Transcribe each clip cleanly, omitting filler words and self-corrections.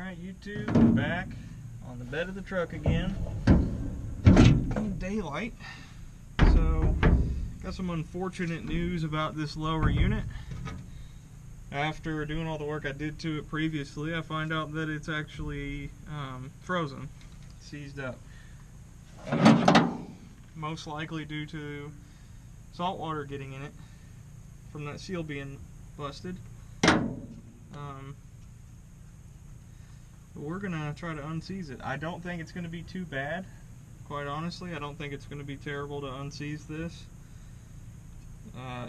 Alright, YouTube, back on the bed of the truck again in daylight. So, got some unfortunate news about this lower unit. After doing all the work I did to it previously, I find out that it's actually frozen, seized up. Most likely due to salt water getting in it from that seal being busted. We're gonna try to unseize it. I don't think it's gonna be too bad, quite honestly. I don't think it's gonna be terrible to unseize this.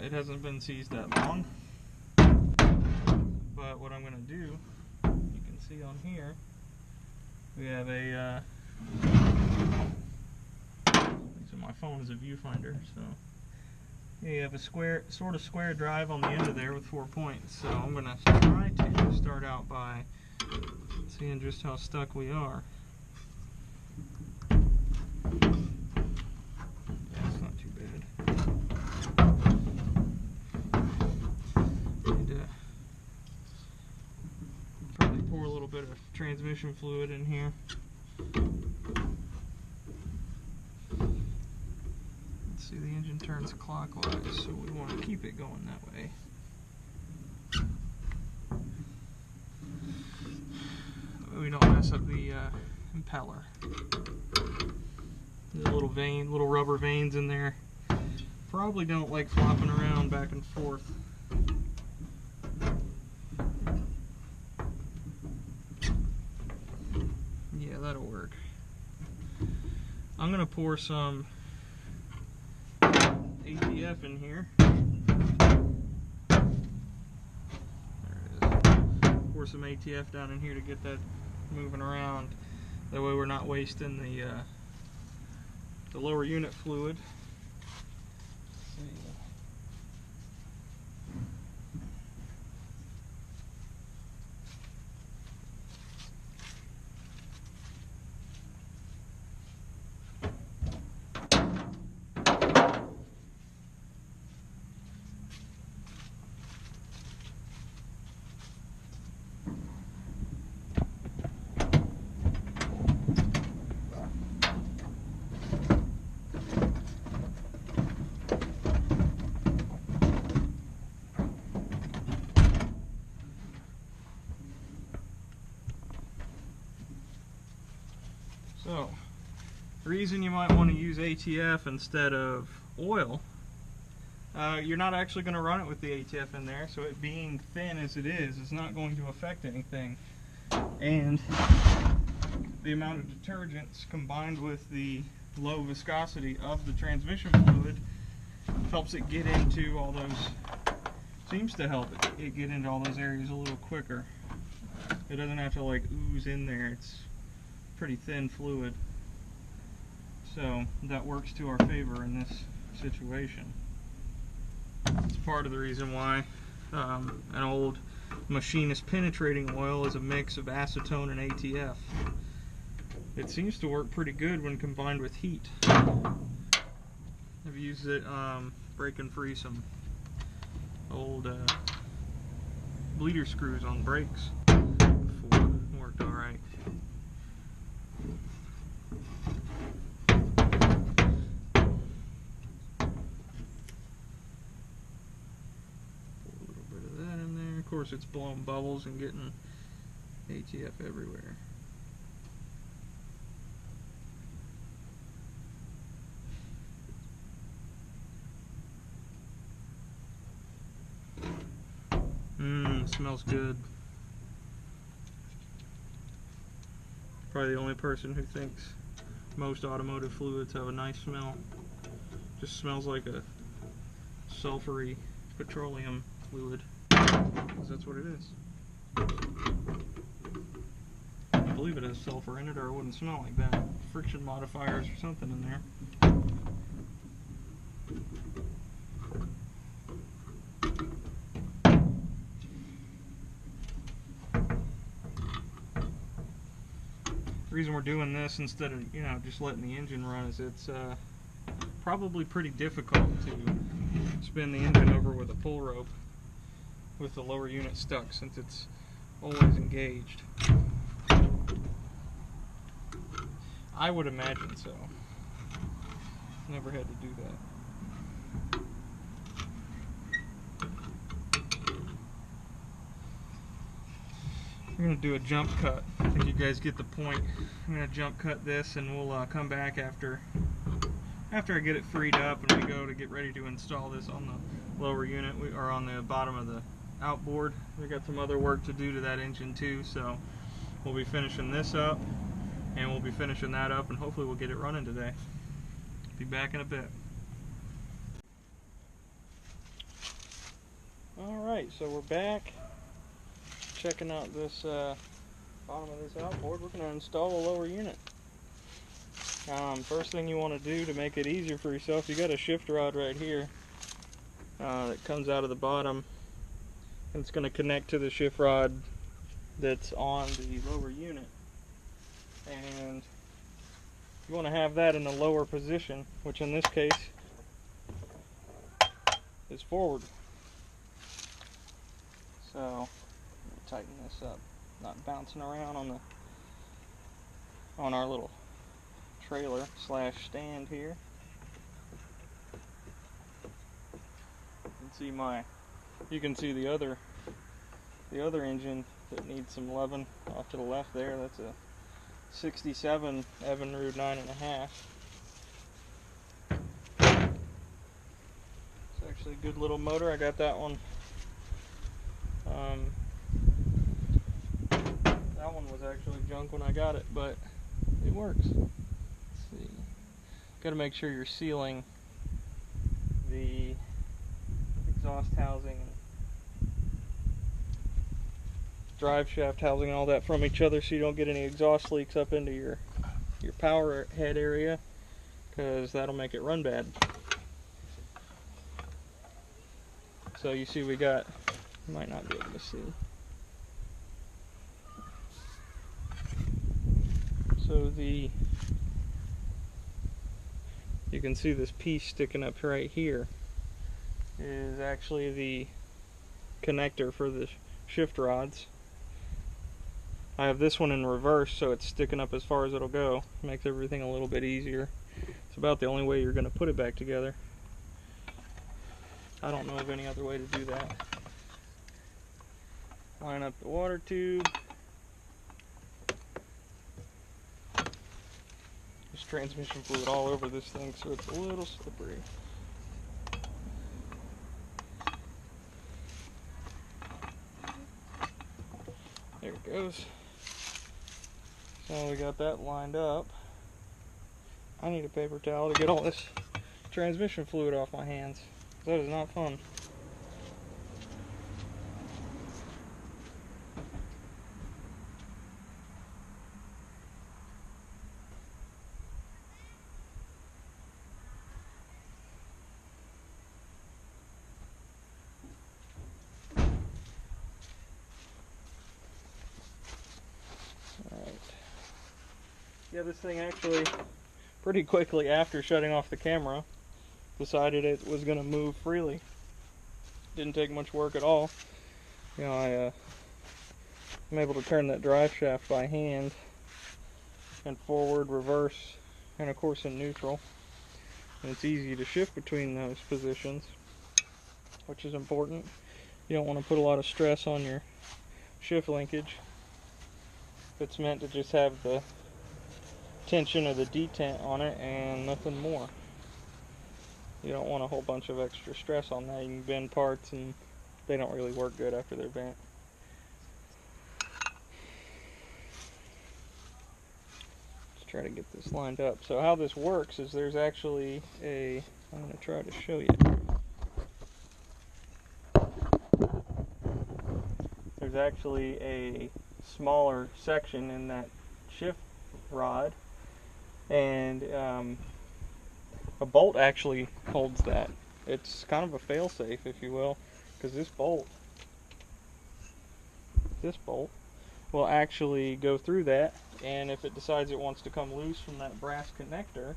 It hasn't been seized that long. But what I'm gonna do, you can see on here, we have a so my phone is a viewfinder, so you have a sort of square drive on the end of there with 4 points. So I'm gonna try to start out by seeing just how stuck we are. Yeah, it's not too bad. Need to probably pour a little bit of transmission fluid in here. Let's see, the engine turns clockwise, so we want to keep it going that way. We don't mess up the impeller. There's a little rubber veins in there. Probably don't like flopping around back and forth. Yeah, that'll work. I'm gonna pour some ATF in here. There it is. Pour some ATF down in here to get that moving around. That way we're not wasting the lower unit fluid. So, the reason you might want to use ATF instead of oil, you're not actually going to run it with the ATF in there, so it being thin as it is not going to affect anything. And the amount of detergents combined with the low viscosity of the transmission fluid helps it get into all those, seems to help it get into all those areas a little quicker. It doesn't have to like ooze in there. It's pretty thin fluid, so that works to our favor in this situation. It's part of the reason why an old machinist penetrating oil is a mix of acetone and ATF. It seems to work pretty good when combined with heat. I've used it breaking free some old bleeder screws on brakes before. It worked alright. Of course, it's blowing bubbles and getting ATF everywhere. Smells good. Probably the only person who thinks most automotive fluids have a nice smell. Just smells like a sulfury petroleum fluid. Because that's what it is. I believe it has sulfur in it, or it wouldn't smell like that. Friction modifiers or something in there. The reason we're doing this instead of, just letting the engine run is it's probably pretty difficult to spin the engine over with a pull rope with the lower unit stuck, since it's always engaged. I would imagine so. Never had to do that. I'm going to do a jump cut. I think you guys get the point. I'm going to jump cut this, and we'll come back after I get it freed up and we go to get ready to install this on the lower unit. We are on the bottom of the outboard. We got some other work to do to that engine too, so we'll be finishing this up and we'll be finishing that up, and hopefully we'll get it running today. Be back in a bit. Alright, so we're back checking out this bottom of this outboard. We're going to install a lower unit. First thing you want to do to make it easier for yourself, you got a shift rod right here that comes out of the bottom, and it's going to connect to the shift rod that's on the lower unit, and you want to have that in a lower position, which in this case is forward. So let me tighten this up, not bouncing around on our little trailer slash stand here. You can see the other engine that needs some loving off to the left there. That's a 67 Evinrude 9.5. It's actually a good little motor. I got that one. That one was actually junk when I got it, but it works. Let's see. Got to make sure you're sealing the exhaust housing, drive shaft housing, and all that from each other, so you don't get any exhaust leaks up into your power head area, because that'll make it run bad. So you see, we got, you might not be able to see. So you can see this piece sticking up right here is actually the connector for the shift rods. I have this one in reverse, so it's sticking up as far as it'll go. Makes everything a little bit easier. It's about the only way you're going to put it back together. I don't know of any other way to do that. Line up the water tube. There's transmission fluid all over this thing, so it's a little slippery. There it goes. So we got that lined up. I need a paper towel to get all this transmission fluid off my hands. That is not fun. Yeah, this thing actually, pretty quickly after shutting off the camera, decided it was going to move freely. Didn't take much work at all. You know, I'm able to turn that drive shaft by hand, and forward, reverse, and of course in neutral. And it's easy to shift between those positions, which is important. You don't want to put a lot of stress on your shift linkage. It's meant to just have the tension of the detent on it and nothing more. You don't want a whole bunch of extra stress on that. You can bend parts and they don't really work good after they're bent. Let's try to get this lined up. So how this works is there's actually I'm going to try to show you. There's actually a smaller section in that shift rod, and a bolt actually holds that. It's kind of a fail-safe, if you will, because this bolt will actually go through that, and if it decides it wants to come loose from that brass connector,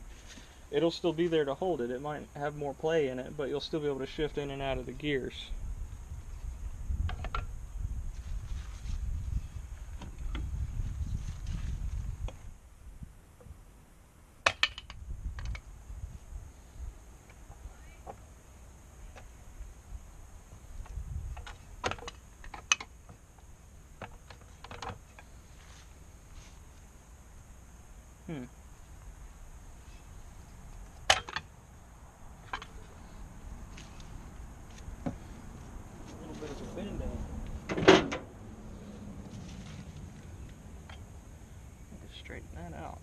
it'll still be there to hold it. It might have more play in it, but you'll still be able to shift in and out of the gears. straighten that out.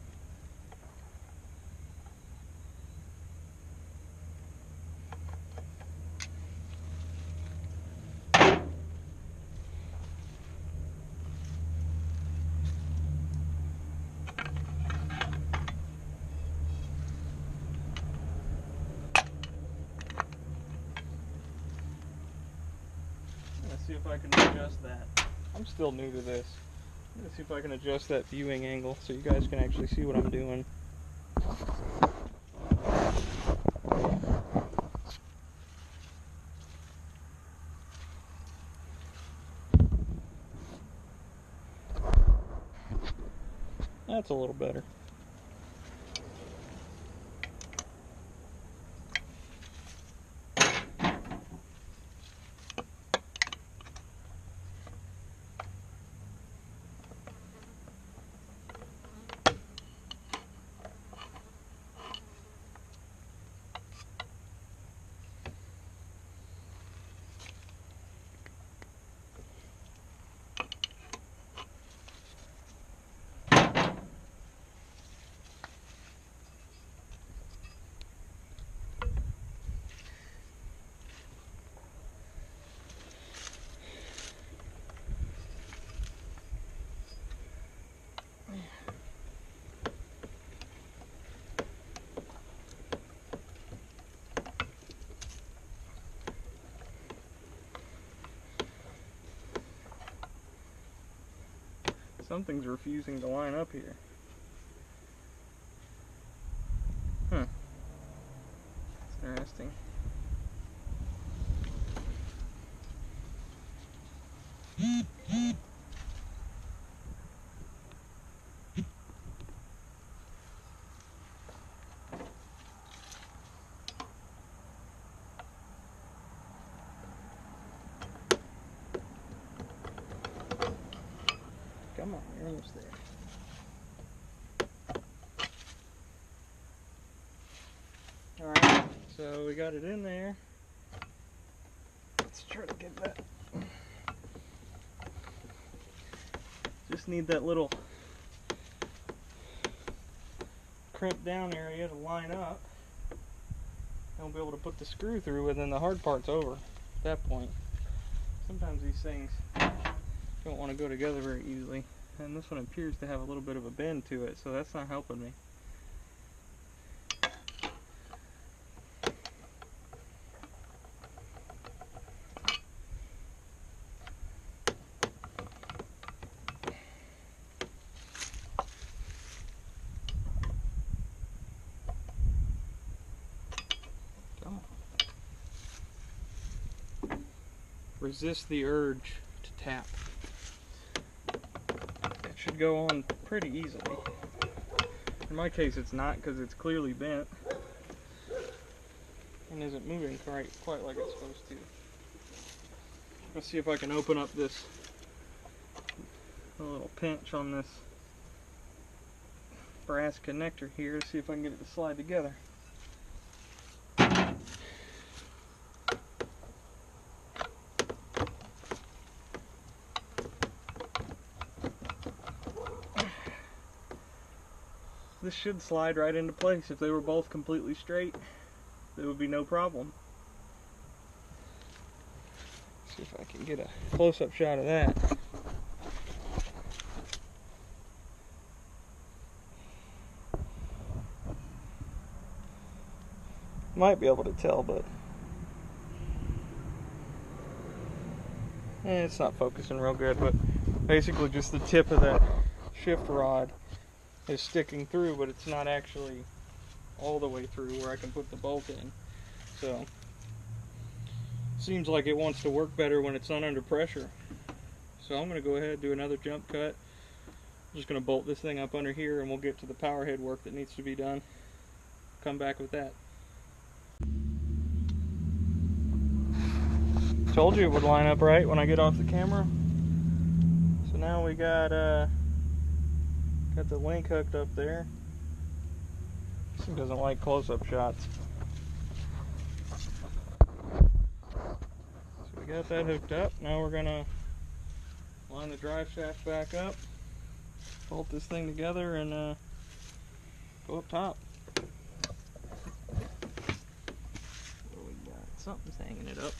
Let's see if I can adjust that. I'm still new to this. Let's see if I can adjust that viewing angle so you guys can actually see what I'm doing. That's a little better. Something's refusing to line up here. Huh. It's interesting. Come on, you're almost there. Alright, so we got it in there. Let's try to get that. Just need that little crimp down area to line up. And we'll be able to put the screw through, and then the hard part's over at that point. Sometimes these things don't want to go together very easily, and this one appears to have a little bit of a bend to it, so that's not helping me. Come on. Resist the urge to tap. Should go on pretty easily. In my case it's not, because it's clearly bent and isn't moving quite like it's supposed to. Let's see if I can open up this little pinch on this brass connector here, see if I can get it to slide together. This should slide right into place. If they were both completely straight, there would be no problem. See if I can get a close-up shot of that. Might be able to tell, but it's not focusing real good. But basically just the tip of that shift rod is sticking through, but it's not actually all the way through where I can put the bolt in. So seems like it wants to work better when it's not under pressure. So I'm going to go ahead and do another jump cut. I'm just going to bolt this thing up under here, and we'll get to the power head work that needs to be done. Come back with that. Told you it would line up right when I get off the camera. So now we got the link hooked up there. This one doesn't like close-up shots. So we got that hooked up. Now we're gonna line the drive shaft back up. bolt this thing together and go up top. What do we got? Something's hanging it up.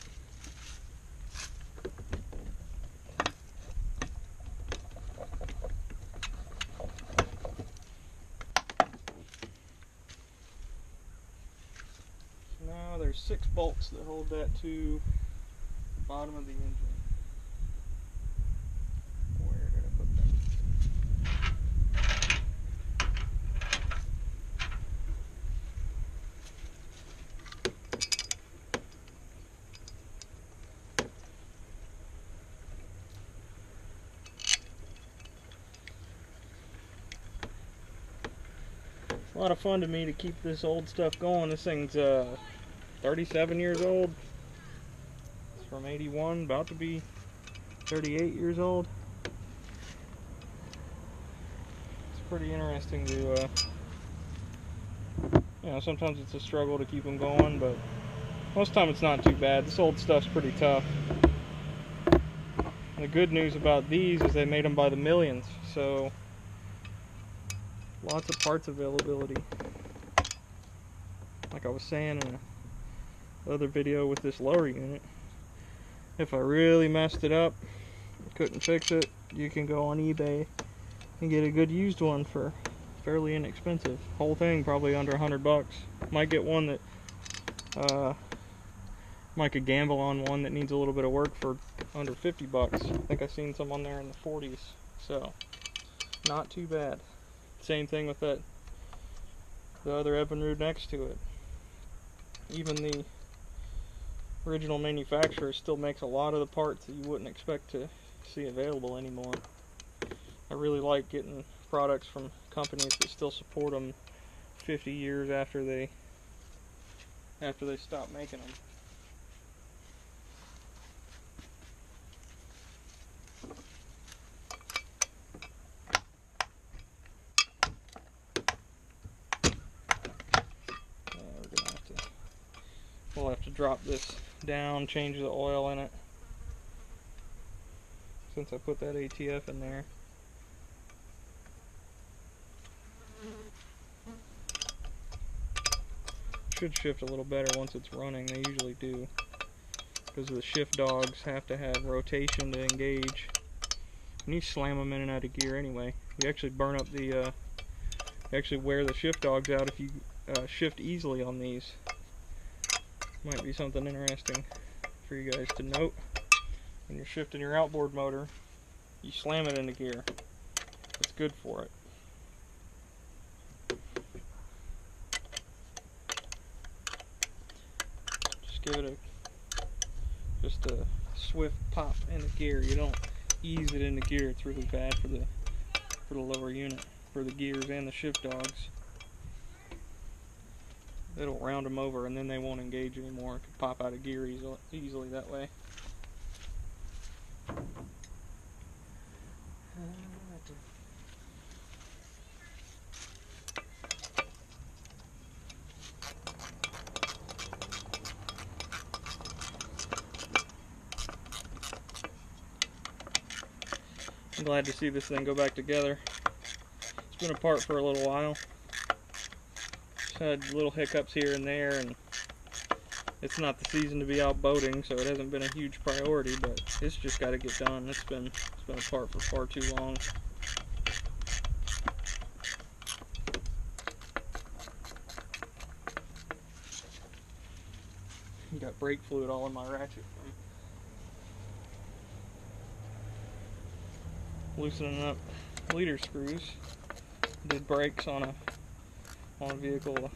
Now there's 6 bolts that hold that to the bottom of the engine. Where did I put them? It's a lot of fun to me to keep this old stuff going. This thing's 37 years old. It's from 81, about to be 38 years old. It's pretty interesting to, you know, sometimes it's a struggle to keep them going, but most of the time it's not too bad. This old stuff's pretty tough. And the good news about these is they made them by the millions, so lots of parts availability. Like I was saying in the other video with this lower unit, if I really messed it up, couldn't fix it, you can go on eBay and get a good used one for fairly inexpensive. Whole thing probably under $100. Might get one that might could gamble on one that needs a little bit of work for under $50. I think I've seen some on there in the 40s, so not too bad. Same thing with the other Evinrude next to it. Even the original manufacturer still makes a lot of the parts that you wouldn't expect to see available anymore. I really like getting products from companies that still support them 50 years after they stop making them. We'll have to drop this down, change the oil in it, since I put that ATF in there. Should shift a little better once it's running. They usually do, because the shift dogs have to have rotation to engage. And you slam them in and out of gear anyway. You actually burn up the, you actually wear the shift dogs out if you shift easily on these. Might be something interesting for you guys to note. When you're shifting your outboard motor, you slam it into gear. It's good for it. Just give it just a swift pop into gear. You don't ease it into gear. It's really bad for the lower unit, for the gears and the shift dogs. It'll round them over and then they won't engage anymore. It can pop out of gear easily that way. I'm glad to see this thing go back together. It's been apart for a little while. Had little hiccups here and there, and it's not the season to be out boating, so it hasn't been a huge priority, but it's just got to get done. It's been apart for far too long. Got brake fluid all in my ratchet. Loosening up leader screws. Did brakes on a vehicle.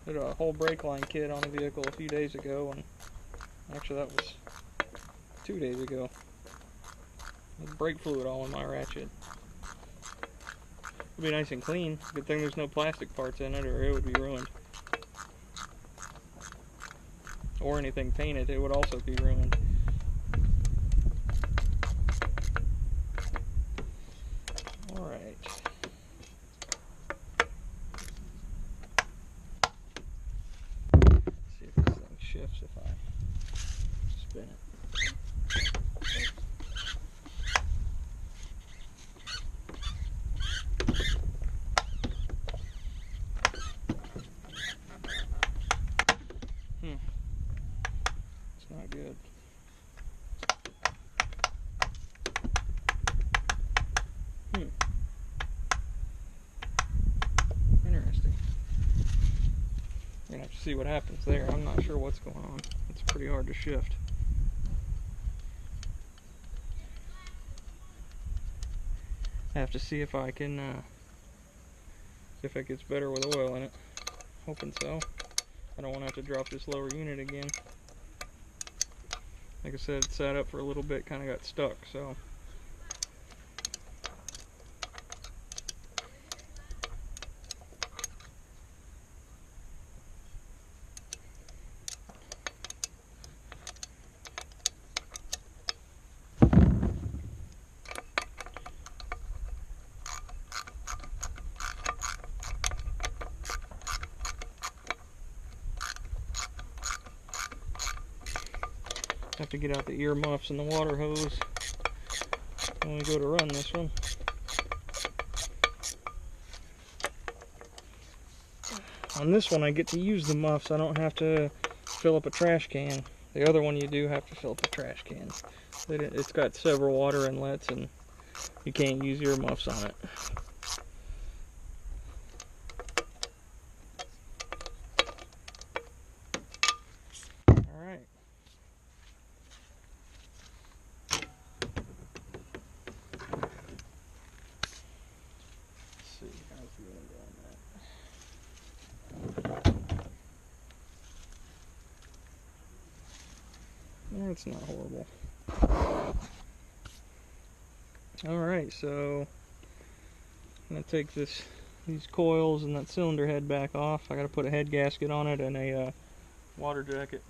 Did a whole brake line kit on a vehicle a few days ago, and actually that was 2 days ago. With brake fluid all in my ratchet. It'll be nice and clean. Good thing there's no plastic parts in it, or it would be ruined. Or anything painted, it would also be ruined. Alright. See if this thing shifts if I spin it. see what happens there. I'm not sure what's going on. It's pretty hard to shift. I have to see if I can, if it gets better with oil in it. Hoping so. I don't want to have to drop this lower unit again. Like I said, it sat up for a little bit, kind of got stuck, so. Have to get out the ear muffs and the water hose when we go to run this one. On this one I get to use the muffs. I don't have to fill up a trash can. The other one you do have to fill up a trash can. It's got several water inlets and you can't use ear muffs on it. Alright. Let's see how it's feeling down that. It's not horrible. Alright, so I'm going to take these coils and that cylinder head back off. I got to put a head gasket on it and a water jacket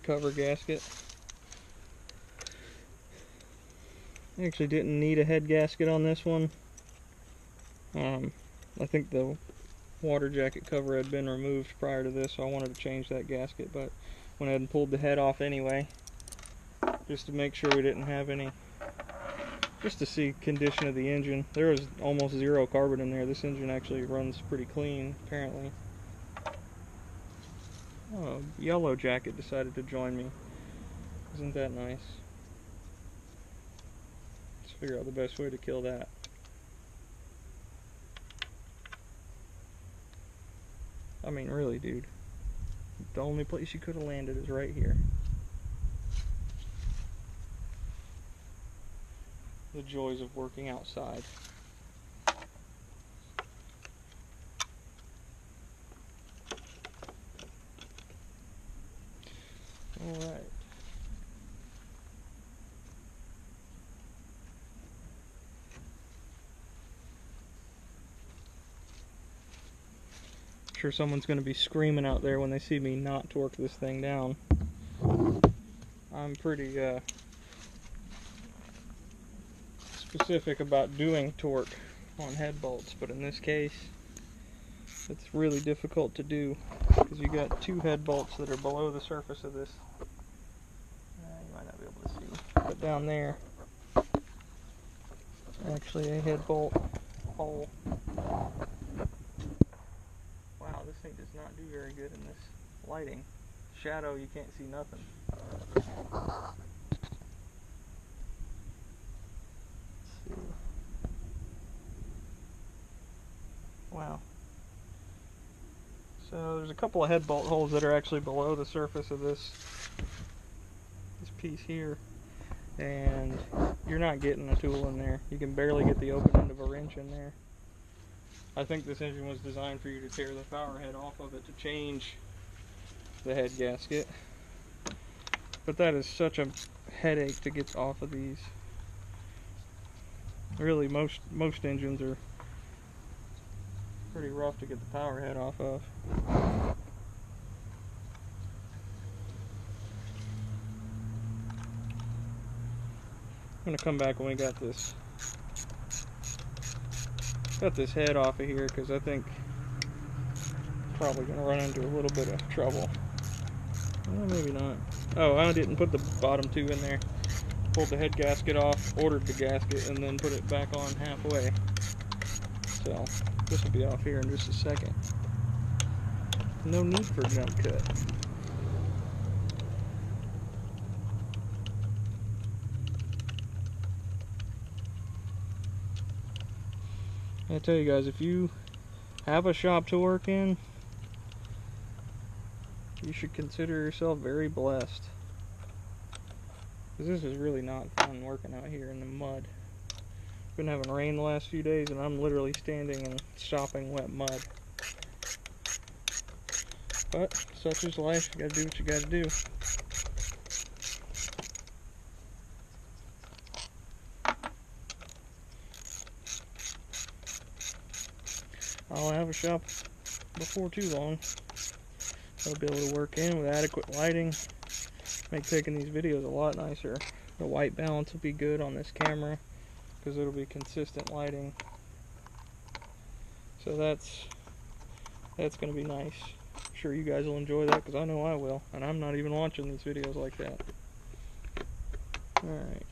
cover gasket. I actually didn't need a head gasket on this one. I think the water jacket cover had been removed prior to this, so I wanted to change that gasket, but went ahead and pulled the head off anyway, just to make sure we didn't have any, just to see condition of the engine. There was almost zero carbon in there. This engine actually runs pretty clean, apparently. Oh, Yellow Jacket decided to join me. Isn't that nice? Let's figure out the best way to kill that. I mean, really, dude. The only place you could have landed is right here. The joys of working outside. Alright. I'm sure someone's going to be screaming out there when they see me not torque this thing down. I'm pretty specific about doing torque on head bolts, but in this case it's really difficult to do because you got two head bolts that are below the surface of this. You might not be able to see, but down there actually a head bolt hole. Wow, this thing does not do very good in this lighting. Shadow, you can't see nothing. Wow. So there's a couple of head bolt holes that are actually below the surface of this piece here, and you're not getting a tool in there. You can barely get the open end of a wrench in there. I think this engine was designed for you to tear the power head off of it to change the head gasket, but that is such a headache to get off of these. Really, most engines are pretty rough to get the power head off of. I'm gonna come back when we got this head off of here, because I think I'm probably gonna run into a little bit of trouble. Well, maybe not. Oh, I didn't put the bottom two in there. Pulled the head gasket off, ordered the gasket, and then put it back on halfway. So this will be off here in just a second. No need for jump cut. I tell you guys, if you have a shop to work in, you should consider yourself very blessed. Because this is really not fun working out here in the mud. Been having rain the last few days and I'm literally standing in sopping wet mud. But such is life, you gotta do what you gotta do. I'll have a shop before too long. I'll be able to work in with adequate lighting. Make taking these videos a lot nicer. The white balance will be good on this camera because it'll be consistent lighting. So that's going to be nice. I'm sure you guys will enjoy that because I know I will. And I'm not even watching these videos like that. Alright.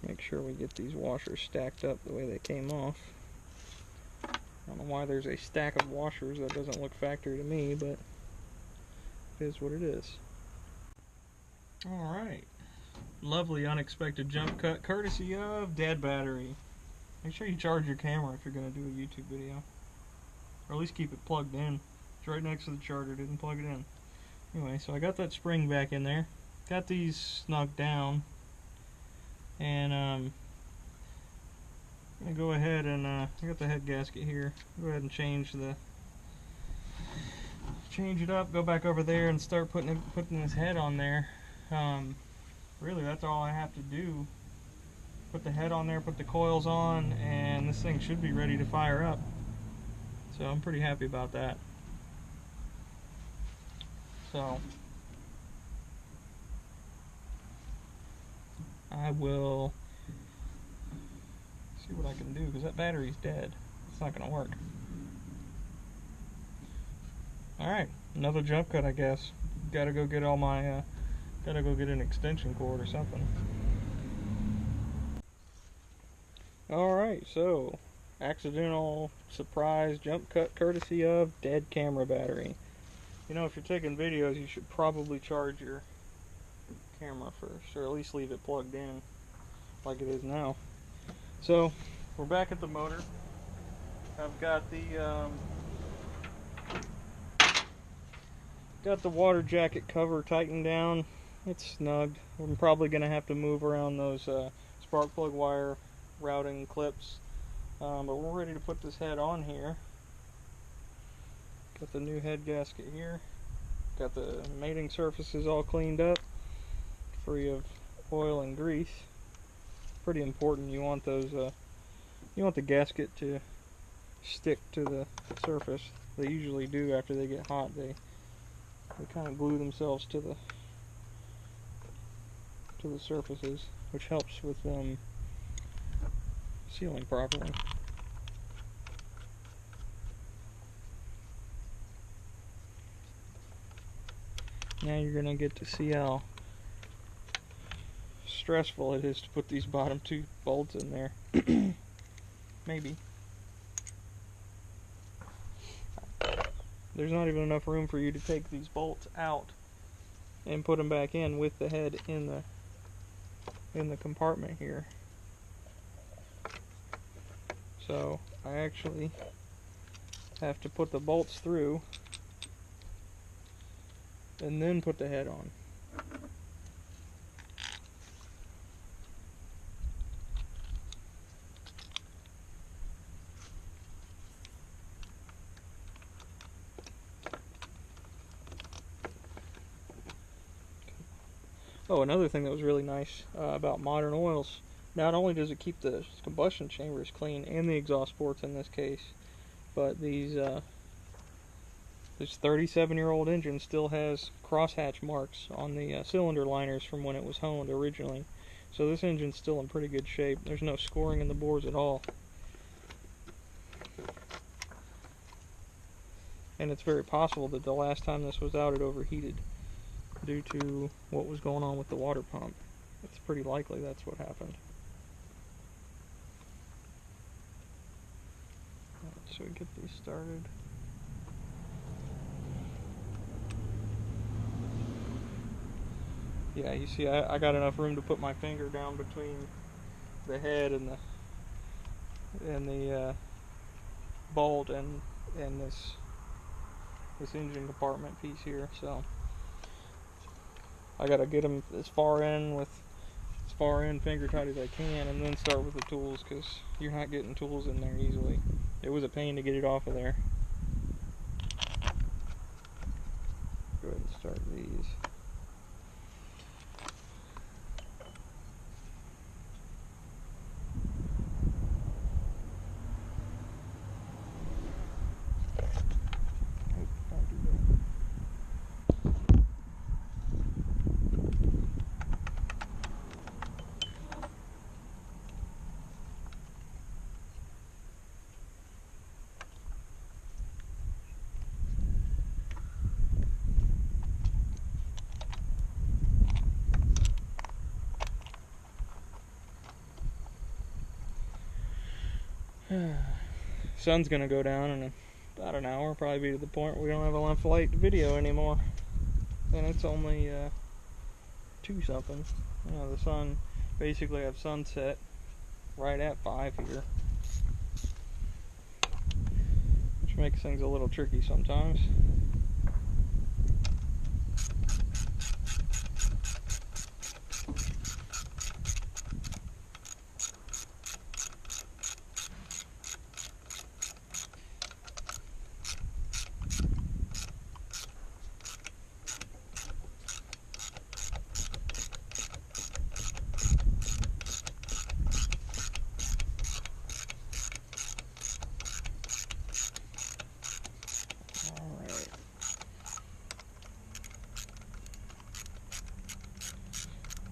Make sure we get these washers stacked up the way they came off. I don't know why there's a stack of washers. That doesn't look factory to me, but it is what it is. Alright. Lovely unexpected jump cut courtesy of Dead Battery. Make sure you charge your camera if you're going to do a YouTube video. Or at least keep it plugged in. It's right next to the charger, didn't plug it in. Anyway, so I got that spring back in there. Got these snugged down. And I'm going to go ahead and, I got the head gasket here. Go ahead and change it up, go back over there and start putting this head on there. Really, that's all I have to do. Put the head on there, put the coils on, and this thing should be ready to fire up. So I'm pretty happy about that. So I will see what I can do because that battery's dead. It's not going to work. Alright, another jump cut, I guess. Gotta go get all my, gotta go get an extension cord or something. Alright, so, accidental surprise jump cut courtesy of Dead Camera Battery. You know, if you're taking videos, you should probably charge your camera first, or at least leave it plugged in like it is now. So, we're back at the motor. I've got the water jacket cover tightened down. It's snugged. I'm probably going to have to move around those spark plug wire routing clips. But we're ready to put this head on here. Got the new head gasket here. Got the mating surfaces all cleaned up, free of oil and grease. Pretty important. You want those. You want the gasket to stick to the surface. They usually do after they get hot. They kind of glue themselves to the surfaces, which helps with them sealing properly. Now you're going to get to see how stressful it is to put these bottom two bolts in there. Maybe. There's not even enough room for you to take these bolts out and put them back in with the head in the compartment here. So I actually have to put the bolts through and then put the head on. Oh, another thing that was really nice about modern oils, not only does it keep the combustion chambers clean and the exhaust ports in this case, but this 37-year-old engine still has crosshatch marks on the cylinder liners from when it was honed originally. So this engine's still in pretty good shape. There's no scoring in the bores at all. And it's very possible that the last time this was out it overheated due to what was going on with the water pump. It's pretty likely that's what happened. Right, so we get these started. Yeah, you see, I got enough room to put my finger down between the head and the bolt and this engine compartment piece here. So I gotta get them as far in finger tight as I can, and then start with the tools, because you're not getting tools in there easily. It was a pain to get it off of there. Go ahead and start these. Sun's gonna go down in about an hour, probably be to the point where we don't have enough light to video anymore. And it's only 2 something. You know, the sun, basically have sunset right at 5 here, which makes things a little tricky sometimes.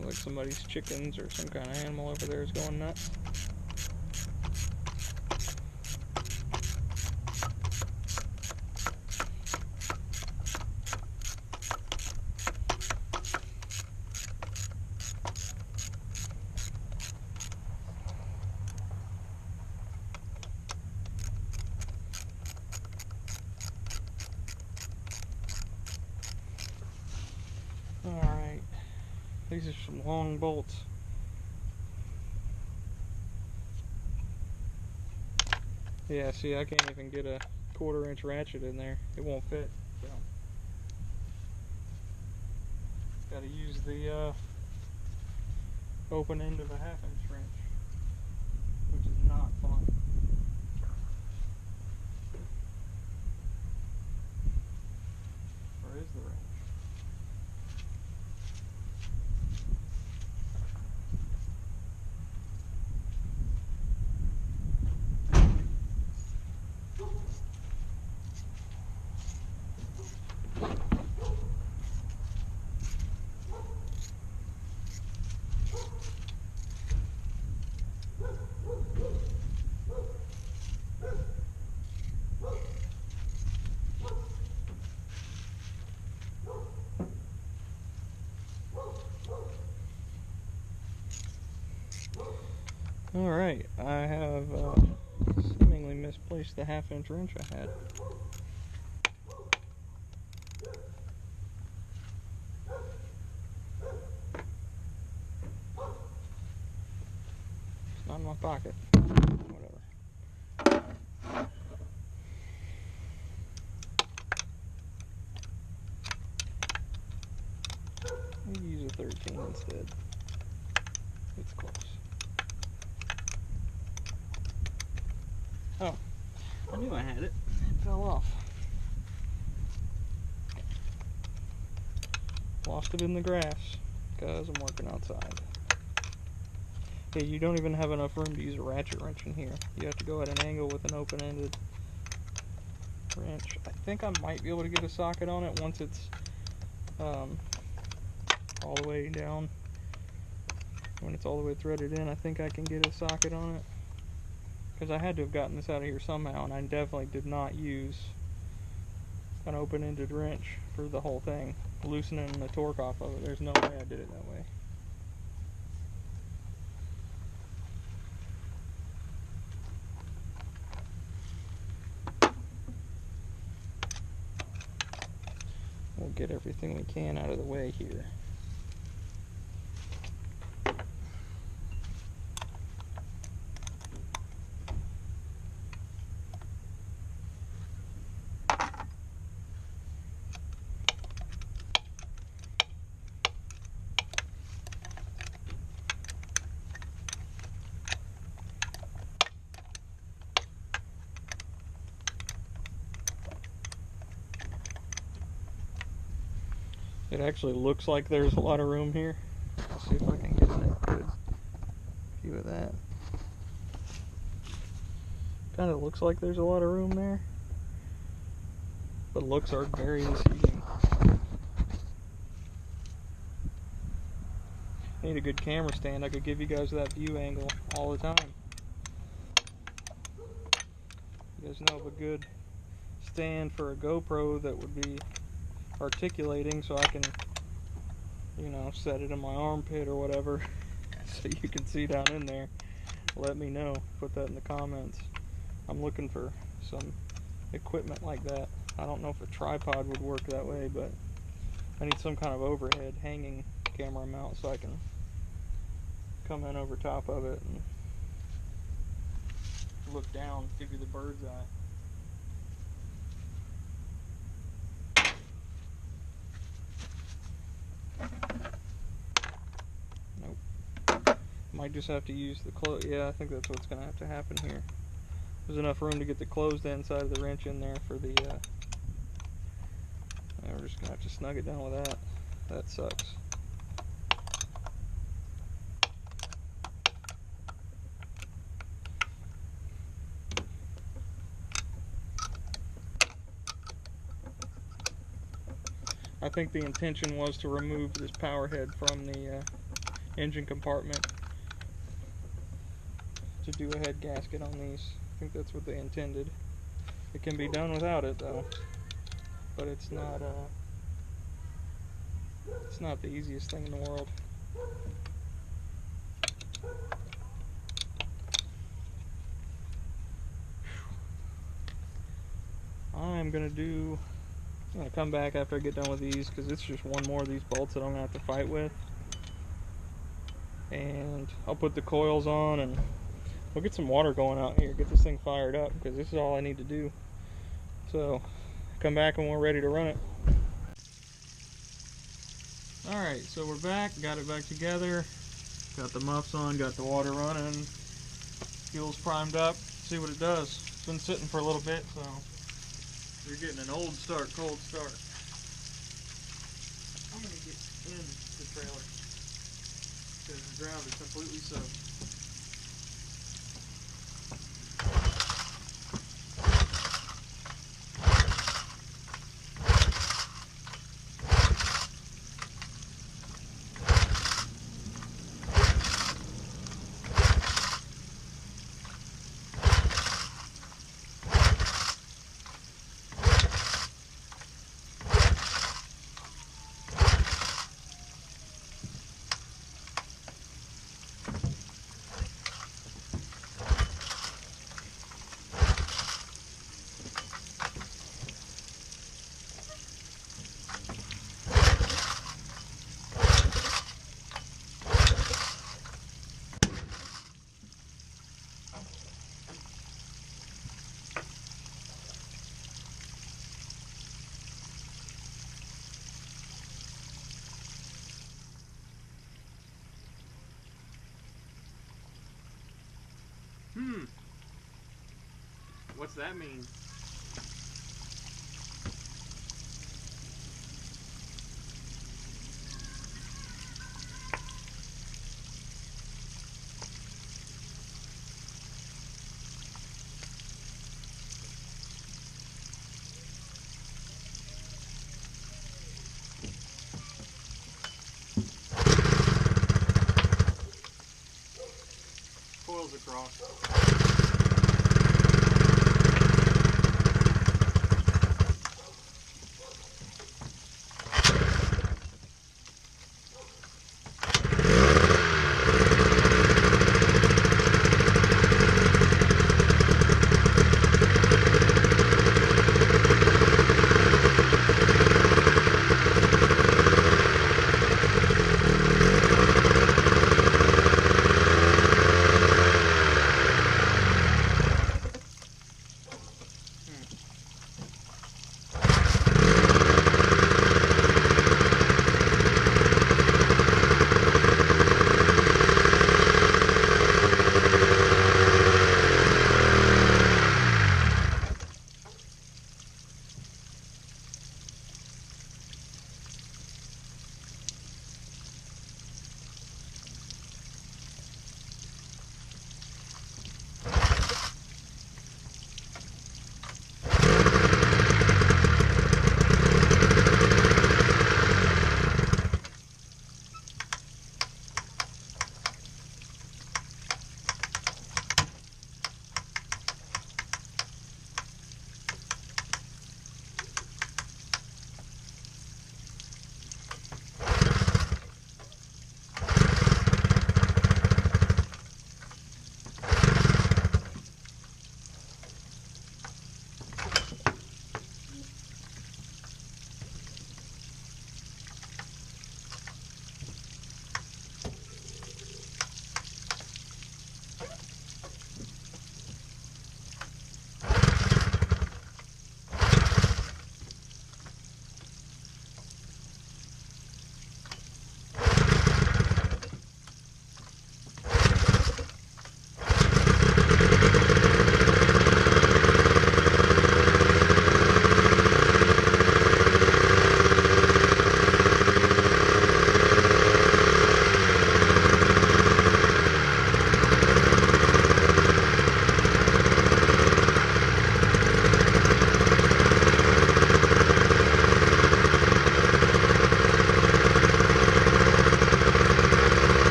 Like somebody's chickens or some kind of animal over there is going nuts. Alright. These are some long bolts. Yeah, see, I can't even get a 1/4 inch ratchet in there. It won't fit. So gotta use the open end of a 1/2 inch wrench, which is not fun. Or is the wrench? Alright, I have seemingly misplaced the 1/2 inch wrench I had. It's not in my pocket. Whatever. Maybe use a 13 instead. It's close. Oh, I knew I had it. It fell off. Lost it in the grass because I'm working outside. Okay, you don't even have enough room to use a ratchet wrench in here. You have to go at an angle with an open-ended wrench. I think I might be able to get a socket on it once it's all the way down. When it's all the way threaded in, I think I can get a socket on it. Because I had to have gotten this out of here somehow, and I definitely did not use an open-ended wrench for the whole thing. Loosening the torque off of it, there's no way I did it that way. We'll get everything we can out of the way here. It actually looks like there's a lot of room here. Let's see if I can get a good view of that. Kind of looks like there's a lot of room there, but looks are very deceiving. I need a good camera stand. I could give you guys that view angle all the time. You guys know of a good stand for a GoPro that would be articulating, so I can, you know, set it in my armpit or whatever so you can see down in there. Let me know. Put that in the comments. I'm looking for some equipment like that. I don't know if a tripod would work that way, but I need some kind of overhead hanging camera mount so I can come in over top of it and look down, give you the bird's eye. Might just have to use the close. Yeah, I think that's what's going to have to happen here. There's enough room to get the closed end side of the wrench in there for the. We're just going to have to snug it down with that. That sucks. I think the intention was to remove this power head from the engine compartment to do a head gasket on these. I think that's what they intended. It can be done without it though, but it's not the easiest thing in the world. I'm gonna come back after I get done with these, because it's just one more of these bolts that I'm gonna have to fight with, and I'll put the coils on and we'll get some water going out here, get this thing fired up, because this is all I need to do. So come back when we're ready to run it. Alright, so we're back, got it back together, got the muffs on, got the water running, fuel's primed up, see what it does. It's been sitting for a little bit, so you're getting an old start, cold start. I'm going to get in the trailer because the ground is completely soaked. What's that mean? Coils across.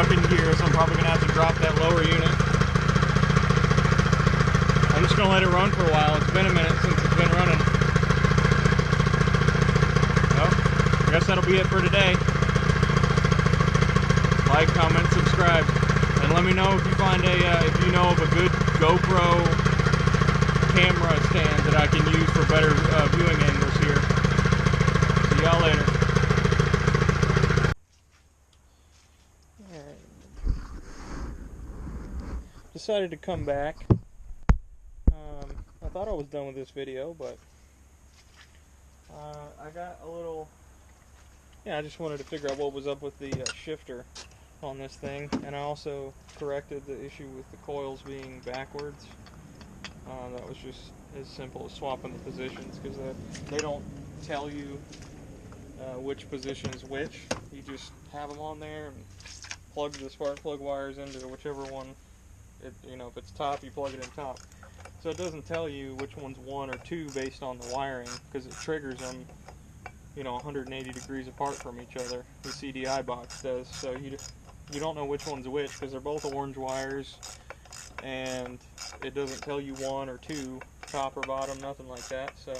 stuck in gear, so I'm probably going to have to drop that lower unit. I'm just going to let it run for a while. It's been a minute since it's been running. Well, I guess that'll be it for today. Like, comment, subscribe, and let me know if you find if you know of a good GoPro camera stand that I can use for better viewing angles here. See y'all later. Decided to come back. I thought I was done with this video, but I got a little, I just wanted to figure out what was up with the shifter on this thing, and I also corrected the issue with the coils being backwards. That was just as simple as swapping the positions, because they don't tell you which position is which. You just have them on there and plug the spark plug wires into whichever one. If it's top, you plug it in top. So it doesn't tell you which one's 1 or 2 based on the wiring, because it triggers them, 180 degrees apart from each other. The CDI box does. So you don't know which one's which, because they're both orange wires, and it doesn't tell you 1 or 2, top or bottom, nothing like that. So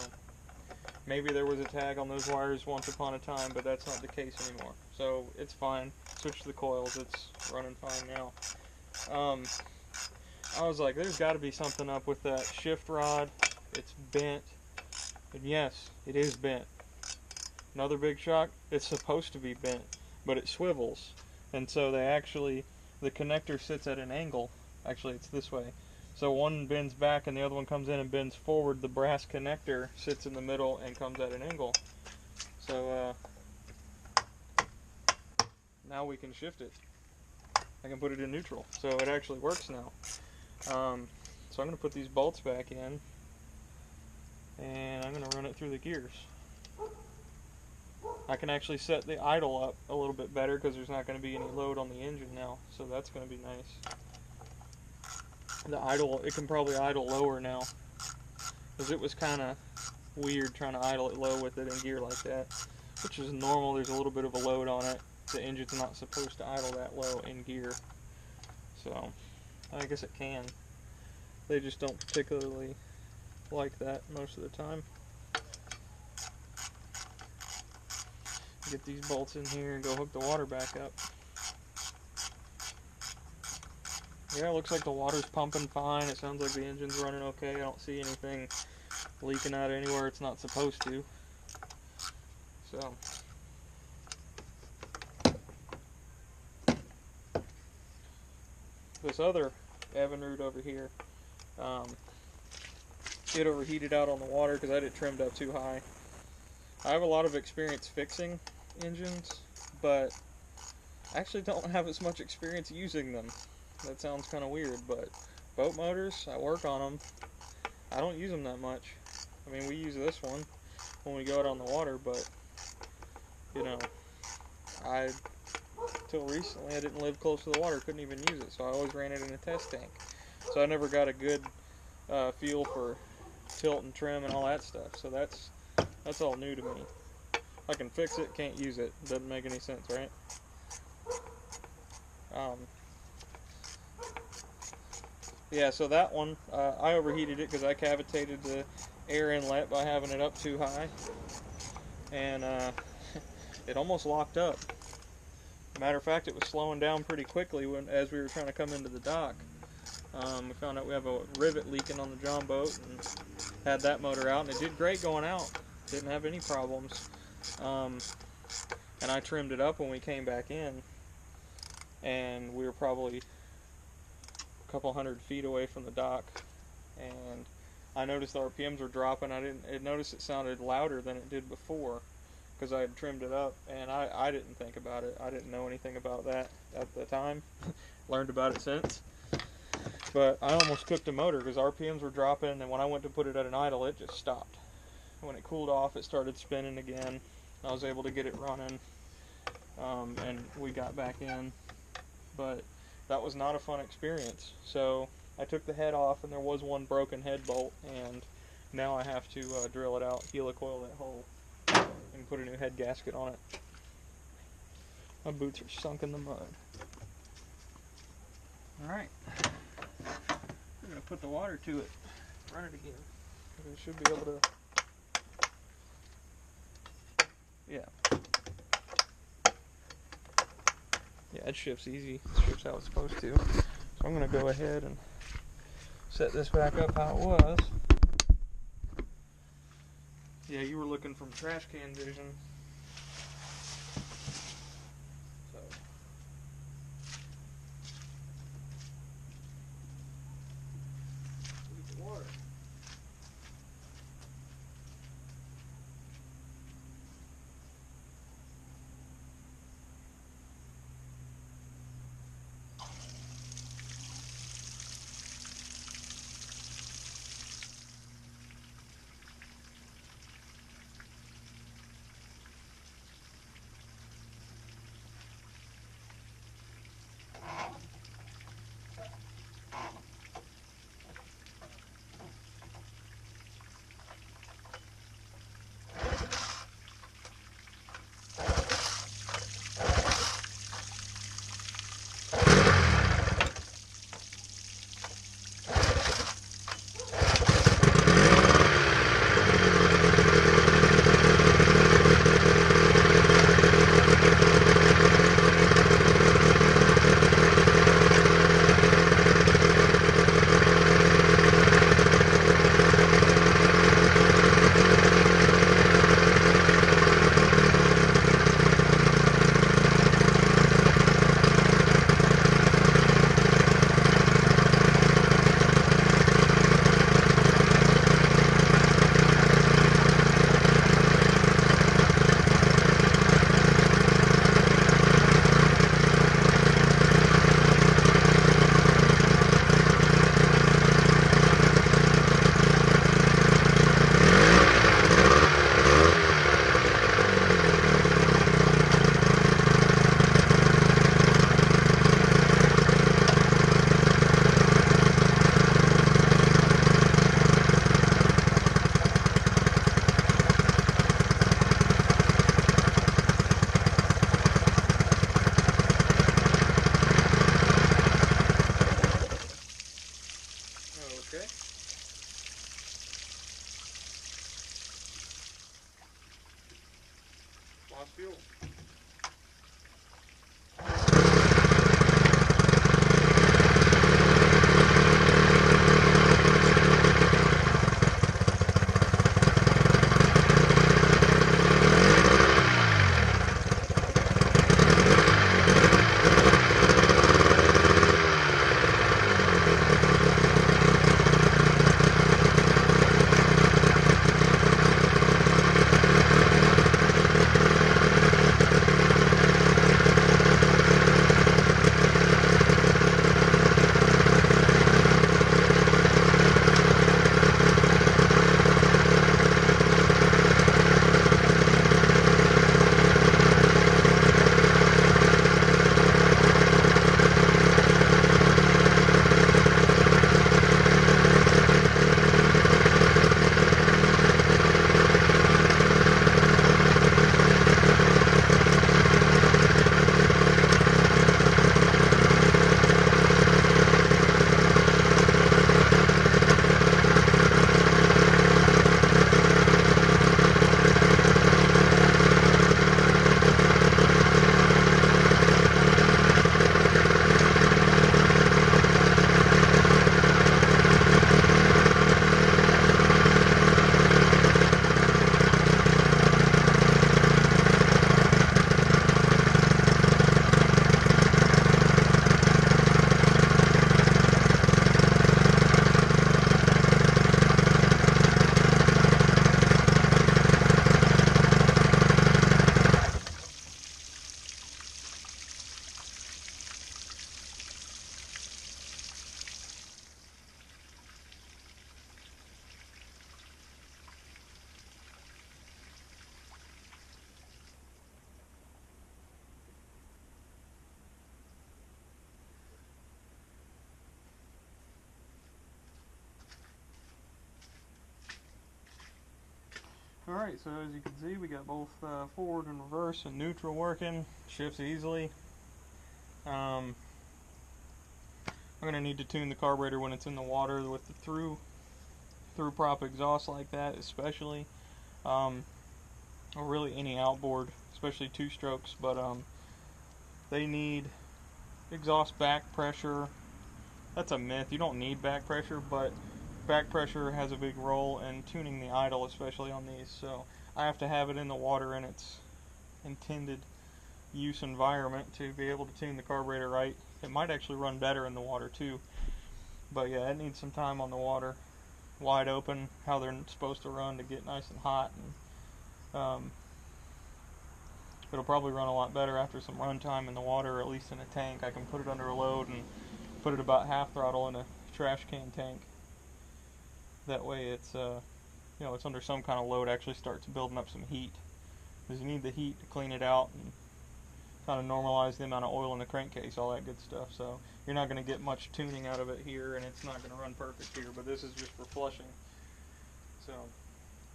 maybe there was a tag on those wires once upon a time, but that's not the case anymore. So it's fine. Switch the coils. It's running fine now. I was like, there's got to be something up with that shift rod. It's bent. And yes, it is bent. Another big shock, it's supposed to be bent, but it swivels. And so the connector sits at an angle. Actually, it's this way. So one bends back and the other one comes in and bends forward. The brass connector sits in the middle and comes at an angle. So now we can shift it. I can put it in neutral. So it actually works now. So I'm going to put these bolts back in, and I'm going to run it through the gears. I can actually set the idle up a little bit better, because there's not going to be any load on the engine now, so that's going to be nice. The idle, it can probably idle lower now, because it was kind of weird trying to idle it low with it in gear like that, which is normal. There's a little bit of a load on it. The engine's not supposed to idle that low in gear, so I guess it can. They just don't particularly like that most of the time. Get these bolts in here and go hook the water back up. Yeah, it looks like the water's pumping fine. It sounds like the engine's running okay. I don't see anything leaking out anywhere it's not supposed to. So this other Evinrude over here, it overheated out on the water because I had it trimmed up too high. I have a lot of experience fixing engines, but I actually don't have as much experience using them. That sounds kind of weird, but boat motors, I work on them. I don't use them that much. I mean, we use this one when we go out on the water, but till recently I didn't live close to the water, couldn't even use it, so I always ran it in a test tank. So I never got a good feel for tilt and trim and all that stuff. So that's all new to me. I can fix it, can't use it. Doesn't make any sense, right? Yeah, so that one, I overheated it because I cavitated the air inlet by having it up too high. And it almost locked up. Matter of fact, it was slowing down pretty quickly as we were trying to come into the dock. We found out we have a rivet leaking on the John boat, and had that motor out, and it did great going out. Didn't have any problems. And I trimmed it up when we came back in, and we were probably a couple 100 feet away from the dock, and I noticed the RPMs were dropping. I noticed it sounded louder than it did before, because I had trimmed it up, and I didn't think about it. I didn't know anything about that at the time. Learned about it since. But I almost cooked the motor because RPMs were dropping, and when I went to put it at an idle, it just stopped. When it cooled off, it started spinning again. I was able to get it running, and we got back in. But that was not a fun experience. So I took the head off, and there was one broken head bolt, and now I have to drill it out, helicoil that hole, and put a new head gasket on it. My boots are sunk in the mud. Alright, we're going to put the water to it, run it again. We should be able to, yeah, it shifts easy, it shifts how it's supposed to. So I'm going to go ahead and set this back up how it was. Yeah, you were looking from trash can vision. So. Look at the water. Okay. Lost fuel. Alright, so as you can see, we got both forward and reverse and neutral working. Shifts easily. I'm going to need to tune the carburetor when it's in the water with the through prop exhaust like that, especially, or really any outboard, especially two strokes. But they need exhaust back pressure. That's a myth. You don't need back pressure, but back pressure has a big role in tuning the idle, especially on these. So I have to have it in the water in its intended use environment to be able to tune the carburetor right. It might actually run better in the water too, but yeah, it needs some time on the water, wide open, how they're supposed to run to get nice and hot, and it'll probably run a lot better after some run time in the water, or at least in a tank. I can put it under a load and put it about half throttle in a trash can tank. That way it's it's under some kind of load, actually starts building up some heat, because you need the heat to clean it out and kind of normalize the amount of oil in the crankcase, all that good stuff. So you're not going to get much tuning out of it here, and it's not going to run perfect here, but this is just for flushing. So,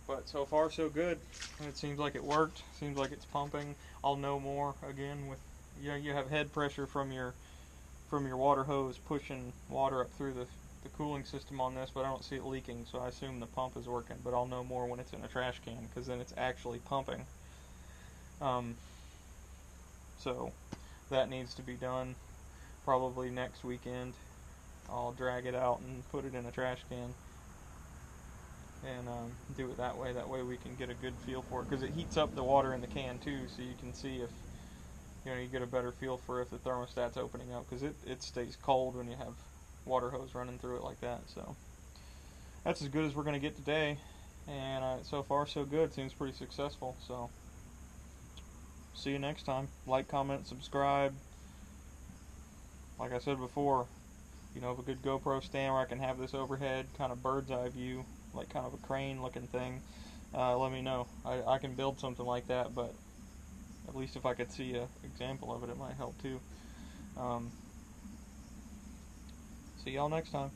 but so far so good. It seems like it worked. Seems like it's pumping. I'll know more again with, you have head pressure from your water hose pushing water up through the cooling system on this, but I don't see it leaking, so I assume the pump is working. But I'll know more when it's in a trash can, because then it's actually pumping. So that needs to be done probably next weekend. I'll drag it out and put it in a trash can and do it that way. That way we can get a good feel for it, because it heats up the water in the can too, so you can see if you get a better feel for if the thermostat's opening up, because it stays cold when you have water hose running through it like that. So that's as good as we're going to get today, and so far so good. Seems pretty successful. So see you next time. Like, comment, subscribe. Like I said before, have a good GoPro stand where I can have this overhead kind of bird's eye view, like kind of a crane looking thing. Let me know. I can build something like that, but at least if I could see an example of it, it might help too. See y'all next time.